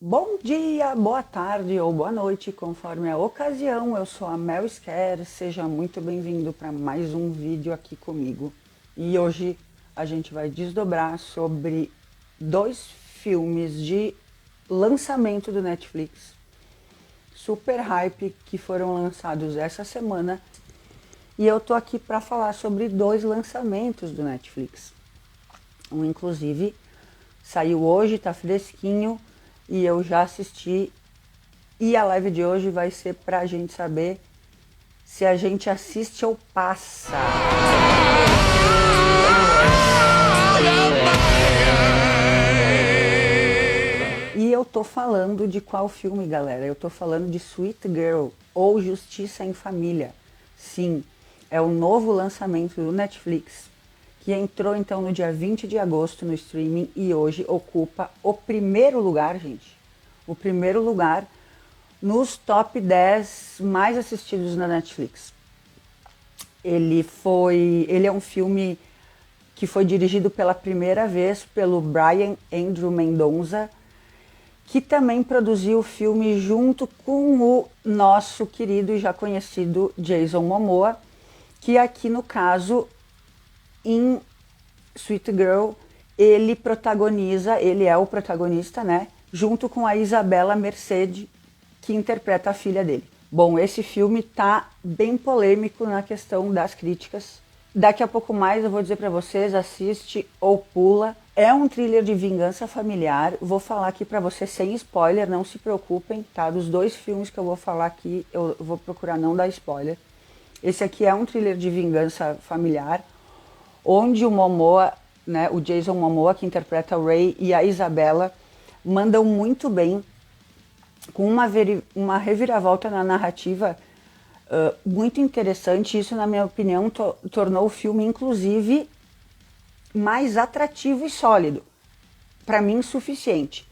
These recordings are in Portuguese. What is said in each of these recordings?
Bom dia, boa tarde ou boa noite, conforme a ocasião. Eu sou a Mel Scare, seja muito bem-vindo para mais um vídeo aqui comigo. E hoje a gente vai desdobrar sobre dois filmes de lançamento do Netflix, super hype, que foram lançados essa semana. E eu tô aqui para falar sobre dois lançamentos do Netflix. Um, inclusive, saiu hoje, tá fresquinho, e eu já assisti. E a live de hoje vai ser pra gente saber se a gente assiste ou passa. E eu tô falando de qual filme, galera? Eu tô falando de Sweet Girl, ou Justiça em Família. Sim, é o novo lançamento do Netflix, que entrou então no dia 20 de agosto no streaming e hoje ocupa o primeiro lugar, gente. O primeiro lugar nos top 10 mais assistidos na Netflix. Ele é um filme que foi dirigido pela primeira vez pelo Brian Andrew Mendonça, que também produziu o filme junto com o nosso querido e já conhecido Jason Momoa, que aqui no caso, em Sweet Girl, ele é o protagonista, né? Junto com a Isabela Merced, que interpreta a filha dele. Bom, esse filme tá bem polêmico na questão das críticas. Daqui a pouco mais eu vou dizer pra vocês, assiste ou pula. É um thriller de vingança familiar. Vou falar aqui pra vocês sem spoiler, não se preocupem, tá? Dos dois filmes que eu vou falar aqui, eu vou procurar não dar spoiler. Esse aqui é um thriller de vingança familiar, onde o Momoa, né, o Jason Momoa, que interpreta o Ray, e a Isabela mandam muito bem, com uma reviravolta na narrativa muito interessante. Isso, na minha opinião, tornou o filme, inclusive, mais atrativo e sólido. Para mim, suficiente.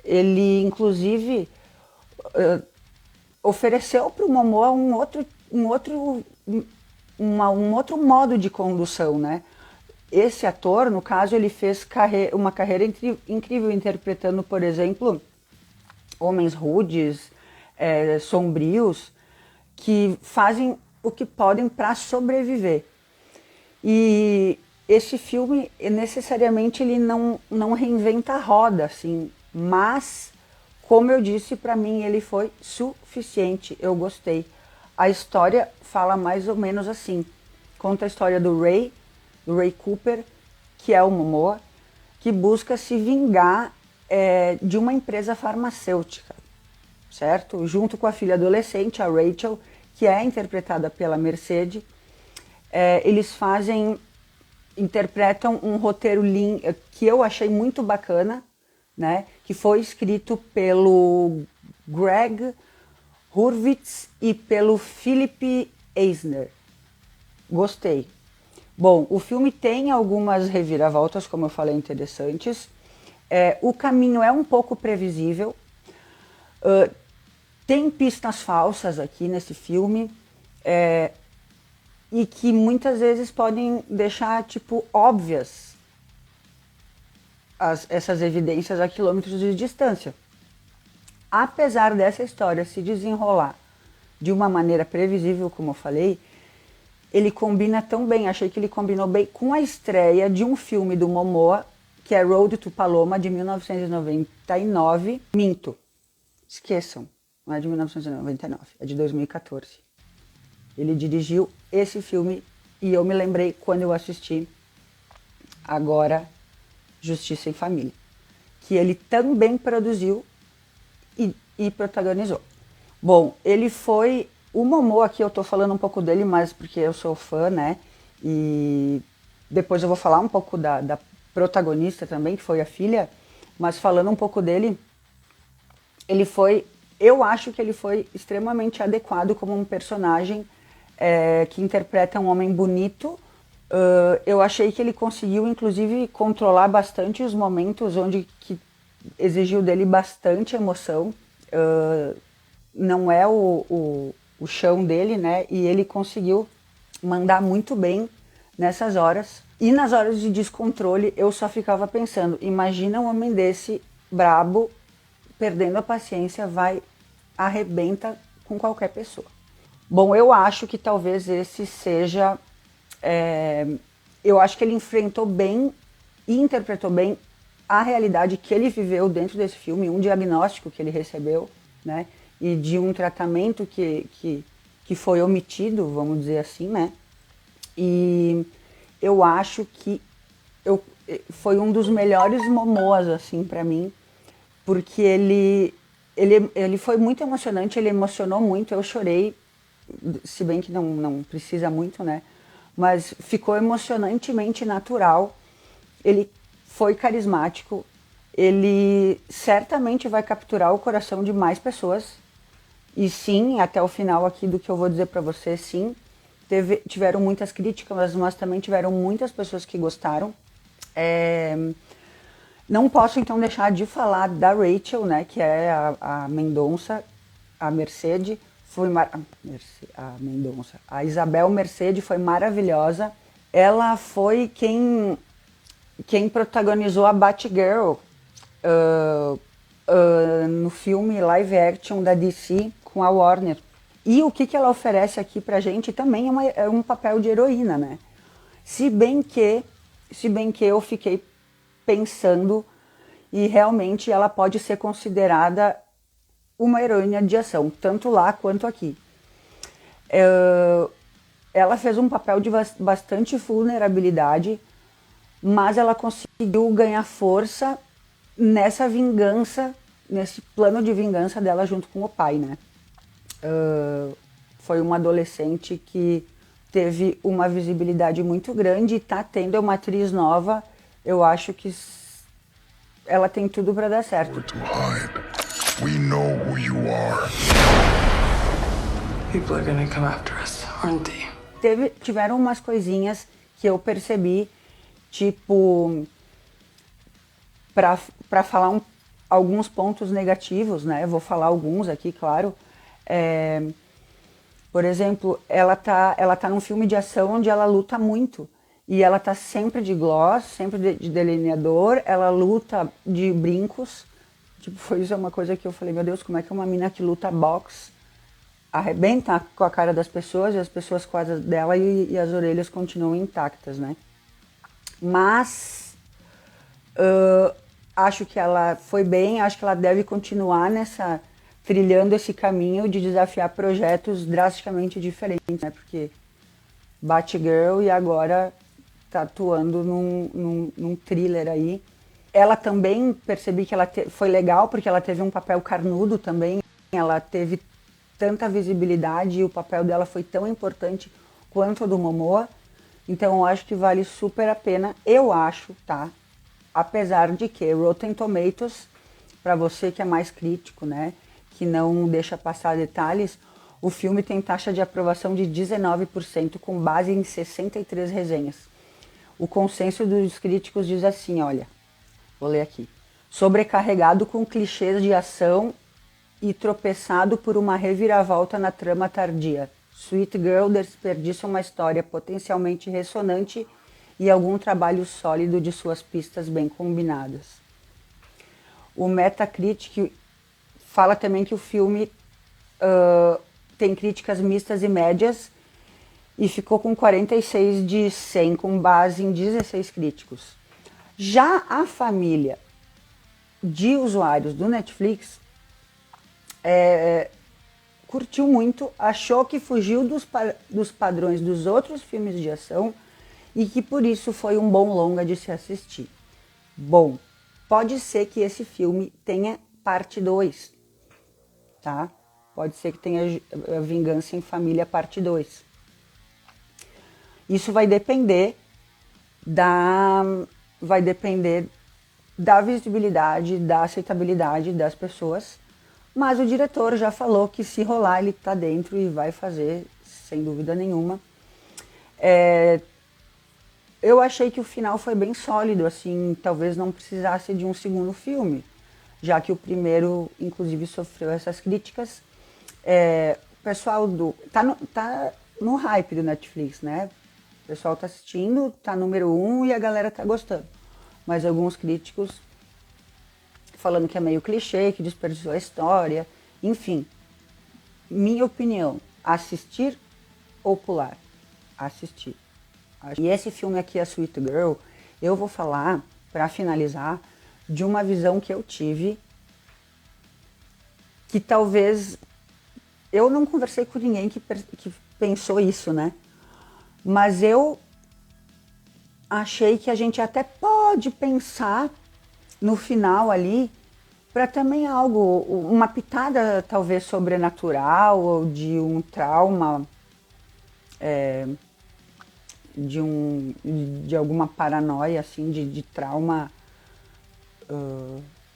Ele, inclusive, ofereceu para o Momoa um outro modo de condução, né? Esse ator, no caso, ele fez uma carreira incrível interpretando, por exemplo, homens rudes, sombrios, que fazem o que podem para sobreviver. E esse filme, necessariamente, ele não reinventa a roda, assim, mas, como eu disse, para mim ele foi suficiente, eu gostei. A história fala mais ou menos assim, conta a história do Ray Cooper, que é o Momoa, que busca se vingar de uma empresa farmacêutica, certo? Junto com a filha adolescente, a Rachel, que é interpretada pela Merced. Eles interpretam um roteiro que eu achei muito bacana, né? Que foi escrito pelo Greg Hurwitz e pelo Philip Eisner. Gostei. Bom, o filme tem algumas reviravoltas, como eu falei, interessantes. O caminho é um pouco previsível. Tem pistas falsas aqui nesse filme. E que muitas vezes podem deixar, tipo, óbvias essas evidências a quilômetros de distância. Apesar dessa história se desenrolar de uma maneira previsível, como eu falei, ele combina tão bem, achei que ele combinou bem com a estreia de um filme do Momoa, que é Road to Paloma, de 1999. Minto, esqueçam, não é de 1999, é de 2014. Ele dirigiu esse filme e eu me lembrei quando eu assisti agora Justiça em Família, que ele também produziu e protagonizou. Bom, ele foi... O Momoa aqui, eu tô falando um pouco dele, mas porque eu sou fã, né? E depois eu vou falar um pouco da protagonista também, que foi a filha. Mas falando um pouco dele, eu acho que ele foi extremamente adequado como um personagem que interpreta um homem bonito. Eu achei que ele conseguiu, inclusive, controlar bastante os momentos onde que exigiu dele bastante emoção. Não é o chão dele, né? E ele conseguiu mandar muito bem nessas horas. E nas horas de descontrole, eu só ficava pensando, imagina um homem desse, brabo, perdendo a paciência, arrebenta com qualquer pessoa. Bom, eu acho que talvez esse seja... eu acho que ele enfrentou bem e interpretou bem a realidade que ele viveu dentro desse filme, um diagnóstico que ele recebeu, né? E de um tratamento que foi omitido, vamos dizer assim, né? E eu acho que foi um dos melhores Momoas, assim, pra mim, porque ele foi muito emocionante, ele emocionou muito, eu chorei, se bem que não precisa muito, né? Mas ficou emocionantemente natural, ele foi carismático, ele certamente vai capturar o coração de mais pessoas, e sim, até o final aqui do que eu vou dizer pra você, sim, tiveram muitas críticas, mas também tiveram muitas pessoas que gostaram. Não posso então deixar de falar da Rachel, né, que é a Mendonça, a Mercedes, a Isabel Mercedes foi maravilhosa. Ela foi quem protagonizou a Batgirl no filme live action da DC com a Warner. E o que ela oferece aqui pra gente também é um papel de heroína, né? Se bem que eu fiquei pensando e realmente ela pode ser considerada uma heroína de ação, tanto lá quanto aqui. Ela fez um papel de bastante vulnerabilidade, mas ela conseguiu ganhar força nessa vingança, nesse plano de vingança dela junto com o pai, né? Foi uma adolescente que teve uma visibilidade muito grande e tá tendo uma atriz nova. Eu acho que ela tem tudo para dar certo. We know who you are. People are gonna come after us, aren't they? Tiveram umas coisinhas que eu percebi, tipo, para falar alguns pontos negativos, né? Eu vou falar alguns aqui, claro. Por exemplo, ela tá num filme de ação onde ela luta muito. E ela tá sempre de gloss, sempre de delineador, ela luta de brincos. Tipo, isso é uma coisa que eu falei, meu Deus, como é que uma mina que luta boxe arrebenta com a cara das pessoas e as pessoas quase dela e as orelhas continuam intactas, né? Mas acho que ela foi bem, acho que ela deve continuar trilhando esse caminho de desafiar projetos drasticamente diferentes, né? Porque Batgirl e agora tá atuando num thriller aí. Ela também, percebi que ela foi legal porque ela teve um papel carnudo também, ela teve tanta visibilidade e o papel dela foi tão importante quanto o do Momoa, então eu acho que vale super a pena, eu acho, tá? Apesar de que Rotten Tomatoes, para você que é mais crítico, né, que não deixa passar detalhes, o filme tem taxa de aprovação de 19% com base em 63 resenhas. O consenso dos críticos diz assim, olha, vou ler aqui. Sobrecarregado com clichês de ação e tropeçado por uma reviravolta na trama tardia. Sweet Girl desperdiça uma história potencialmente ressonante e algum trabalho sólido de suas pistas bem combinadas. O Metacritic fala também que o filme tem críticas mistas e médias e ficou com 46 de 100, com base em 16 críticos. Já a família de usuários do Netflix curtiu muito, achou que fugiu dos padrões dos outros filmes de ação e que por isso foi um bom longa de se assistir. Bom, pode ser que esse filme tenha parte 2, tá? Pode ser que tenha a Vingança em Família parte 2. Isso vai depender da visibilidade, da aceitabilidade das pessoas, mas o diretor já falou que se rolar ele tá dentro e vai fazer, sem dúvida nenhuma. Eu achei que o final foi bem sólido, assim, talvez não precisasse de um segundo filme, já que o primeiro, inclusive, sofreu essas críticas. O pessoal tá no hype do Netflix, né? O pessoal tá assistindo, tá número 1 e a galera tá gostando. Mas alguns críticos falando que é meio clichê, que desperdiçou a história, enfim. Minha opinião, assistir ou pular? Assistir. E esse filme aqui, A Sweet Girl, eu vou falar, para finalizar, de uma visão que eu tive, que talvez, eu não conversei com ninguém que pensou isso, né? Mas eu achei que a gente até pode pensar no final ali, para também algo, uma pitada talvez sobrenatural, ou de um trauma, de alguma paranoia, assim, de trauma,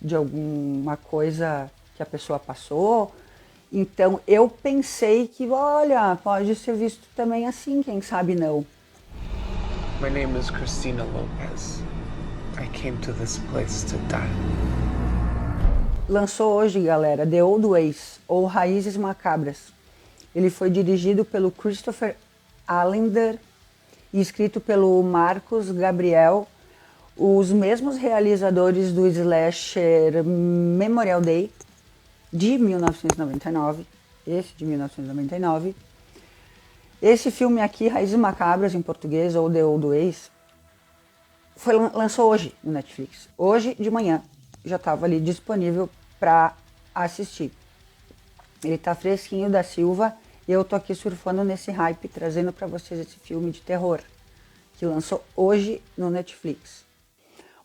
de alguma coisa que a pessoa passou. Então eu pensei que, olha, pode ser visto também assim, quem sabe não. My name is Christina Lopez. I came to this place to die. Lançou hoje, galera, The Old Ways, ou Raízes Macabras. Ele foi dirigido pelo Christopher Allender e escrito pelo Marcos Gabriel, os mesmos realizadores do slasher Memorial Day, de 1999, esse de 1999. Esse filme aqui, Raízes Macabras em português, ou The Old Ways, lançou hoje no Netflix. Hoje de manhã já estava ali disponível para assistir. Ele tá fresquinho da Silva e eu tô aqui surfando nesse hype, trazendo para vocês esse filme de terror que lançou hoje no Netflix.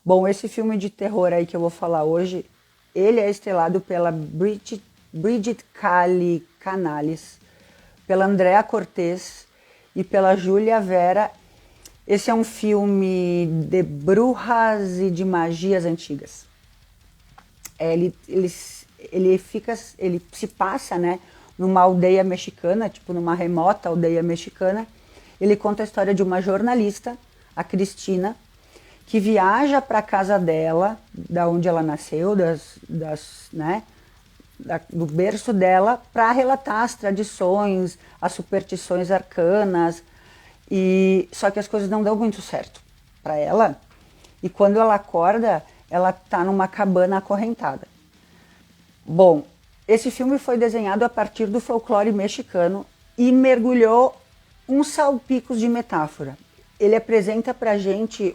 Bom, esse filme de terror aí que eu vou falar hoje, ele é estrelado pela Bridget Cali Canales, pela Andrea Cortez e pela Júlia Vera. Esse é um filme de bruxas e de magias antigas. Ele se passa, né, numa aldeia mexicana, tipo numa remota aldeia mexicana. Ele conta a história de uma jornalista, a Cristina, que viaja para a casa dela, da onde ela nasceu, do berço dela, para relatar as tradições, as superstições arcanas. Só que as coisas não dão muito certo para ela. E quando ela acorda, ela está numa cabana acorrentada. Bom, esse filme foi desenhado a partir do folclore mexicano e mergulhou uns salpicos de metáfora. Ele apresenta pra gente,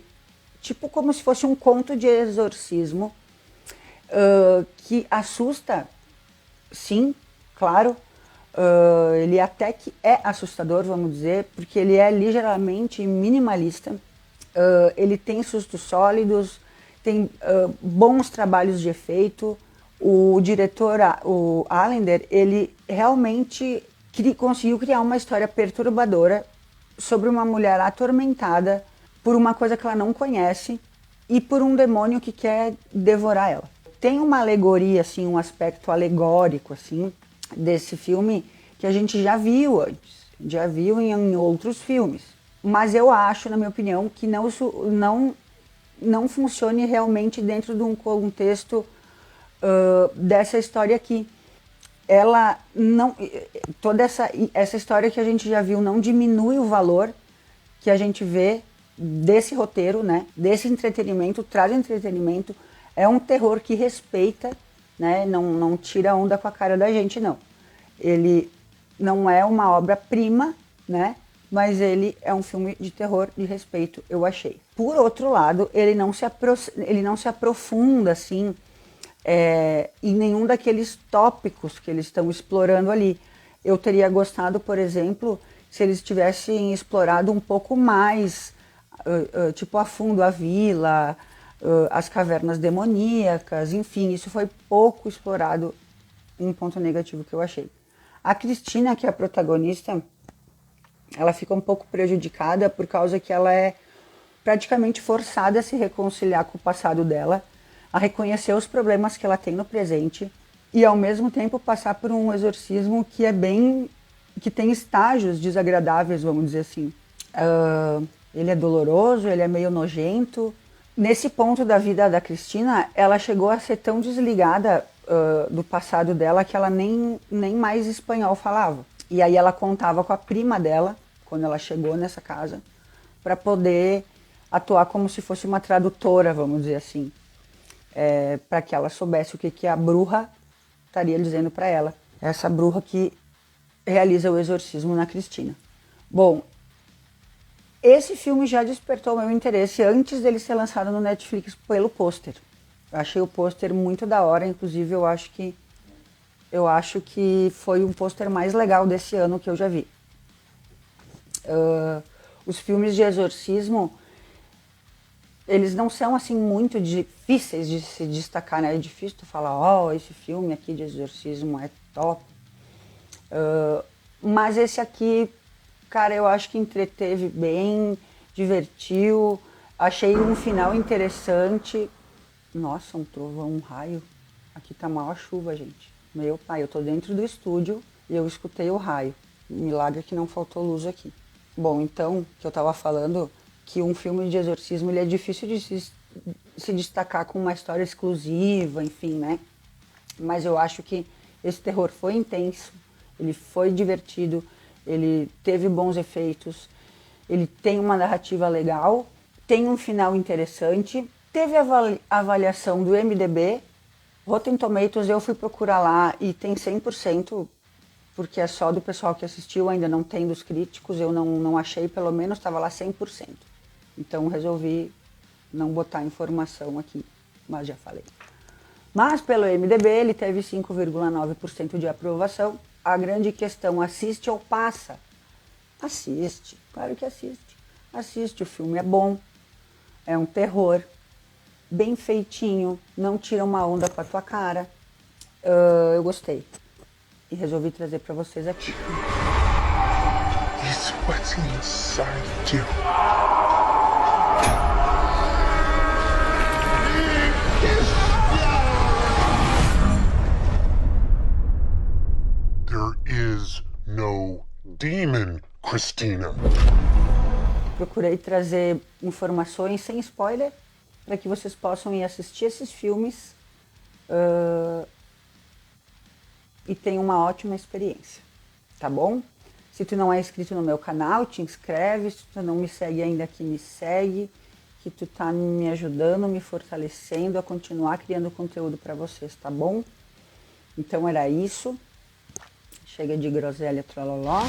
tipo como se fosse um conto de exorcismo, que assusta, sim, claro. Ele até que é assustador, vamos dizer, porque ele é ligeiramente minimalista. Ele tem sustos sólidos, tem bons trabalhos de efeito. O diretor, o Allender, ele realmente conseguiu criar uma história perturbadora sobre uma mulher atormentada por uma coisa que ela não conhece e por um demônio que quer devorar ela. Tem uma alegoria, assim, um aspecto alegórico, assim, desse filme que a gente já viu antes, já viu em outros filmes. Mas eu acho, na minha opinião, que não funcione realmente dentro de um contexto dessa história aqui. Ela não, toda essa história que a gente já viu não diminui o valor que a gente vê desse roteiro, né? Desse entretenimento, traz entretenimento. É um terror que respeita, né? Não tira onda com a cara da gente, não. Ele não é uma obra-prima, né? Mas ele é um filme de terror de respeito, eu achei. Por outro lado, ele não se aprofunda, assim, em nenhum daqueles tópicos que eles estão explorando ali. Eu teria gostado, por exemplo, se eles tivessem explorado um pouco mais, tipo a fundo a vila, as cavernas demoníacas, enfim, isso foi pouco explorado, um ponto negativo que eu achei. A Cristina, que é a protagonista, ela fica um pouco prejudicada por causa que ela é praticamente forçada a se reconciliar com o passado dela, a reconhecer os problemas que ela tem no presente e ao mesmo tempo passar por um exorcismo que tem estágios desagradáveis, vamos dizer assim. Ele é doloroso, ele é meio nojento. Nesse ponto da vida da Cristina, ela chegou a ser tão desligada do passado dela que ela nem mais espanhol falava. E aí ela contava com a prima dela, quando ela chegou nessa casa, para poder atuar como se fosse uma tradutora, vamos dizer assim. para que ela soubesse o que a bruxa estaria dizendo para ela. Essa bruxa que realiza o exorcismo na Cristina. Bom, esse filme já despertou meu interesse antes dele ser lançado no Netflix pelo pôster. Eu achei o pôster muito da hora, inclusive eu acho que foi o pôster mais legal desse ano que eu já vi. Os filmes de exorcismo, eles não são assim muito difíceis de se destacar, né? É difícil tu falar, esse filme aqui de exorcismo é top. Mas esse aqui, cara, eu acho que entreteve bem, divertiu, achei um final interessante. Nossa, um trovão, um raio. Aqui tá maior chuva, gente. Meu pai, eu tô dentro do estúdio e eu escutei o raio. Milagre que não faltou luz aqui. Bom, então, que eu tava falando que um filme de exorcismo ele é difícil de se destacar com uma história exclusiva, enfim, né? Mas eu acho que esse terror foi intenso, ele foi divertido, ele teve bons efeitos, ele tem uma narrativa legal, tem um final interessante, teve a avaliação do MDB, Rotten Tomatoes eu fui procurar lá e tem 100%, porque é só do pessoal que assistiu, ainda não tem dos críticos, eu não achei, pelo menos estava lá 100%. Então resolvi não botar informação aqui, mas já falei. Mas pelo MDB ele teve 5,9% de aprovação. A grande questão, assiste ou passa? Assiste, claro que assiste. Assiste, o filme é bom, é um terror, bem feitinho, não tira uma onda com a tua cara. Eu gostei e resolvi trazer para vocês aqui. It's what's inside you. There is no demon, Christina. Procurei trazer informações sem spoiler para que vocês possam ir assistir esses filmes e tenham uma ótima experiência, tá bom? Se tu não é inscrito no meu canal, te inscreve. Se tu não me segue ainda aqui, me segue, que tu tá me ajudando, me fortalecendo a continuar criando conteúdo para vocês, tá bom? Então era isso. Chega de groselha, trololó.